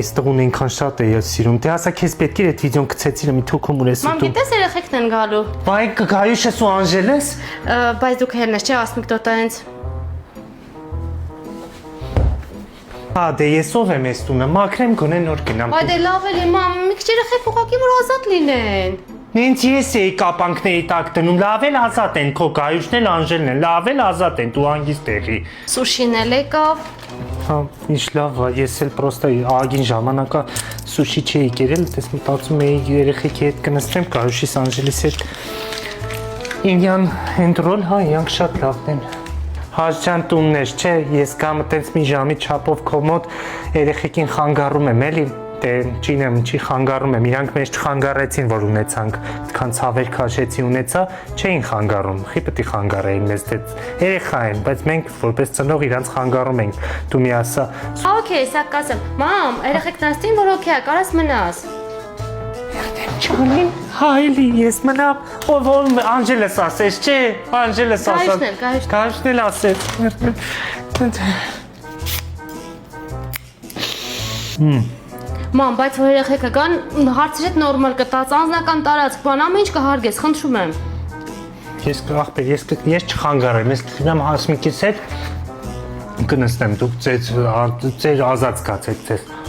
Այս տղուն այնքան շատ է ես սիրում։ Դե ասա քեզ պետք է այդ վիդեոն գցեցի մի թոքում ուր ես Մամ, գիտես երեխեքն են գալու։ Բայ գայուշ ես ու Անժելես։ Բայց դուք հերն ես, չէ, ասմիկ տոտա հենց։ Հա, դե ես ով եմ ես տունը, մաքրեմ գոնե նոր գնամ։ Այ դե լավ էլի, մամ, մի քիչ երեխեք ուղղակի որ ազատ լինեն։ Նենց ես էի կապանքների տակ դնում, լավ էլ ազատ են, քո գայուշն էլ Անժելն են, լավ էլ ազատ են, դու հանգիստ եղի։ Սուշին էլ եկավ։ Հա, ինչ լավ, ես էլ պրոստը ագին ժամանակա սուշի չէի կերել, դες մտածում էի երեխեքի հետ կնստեմ, գայուշիս Անժելիս հետ։ Ինյան հենտրոլ, հա, իրանք շատ լավն են։ Հաշջան տունն ես, չէ, ես կամ այտենց մի ժամի չափով քո մոտ երեխեքին խանգարում եմ, էլի, դե ճինեմ, չի խանգարում եմ, իրանք մեզ չխանգարեցին, որ ունեցանք, այդքան ցավեր քաշեցի ունեցա, չէին խանգարում, խի պետք է խանգարեին մեզ, դե երեխա են, բայց մենք որպես ծնող իրանց խանգարում ենք, դու մի ասա։ Okay, սա կասեմ, մամ, երեխեք նստին, որ օքեյ է, կարաս մնաս։ Չունին, հայլի, ես մնամ, ով Անժելես ասես, չէ, Անժելես ասած, գայուշն էլ ասեց, Մամ, բայց որ երեխեքը կան, հարցեր հետ նորմալ կտած, անձնական տարածք, բան ամեն ինչ կհարգես, խնդրում եմ։ Ես ախպեր, ես չխանգարեմ, ես գնամ Հասմիկից հետ կնստեմ, դուք ձեր ազատ զգացեք ձեզ։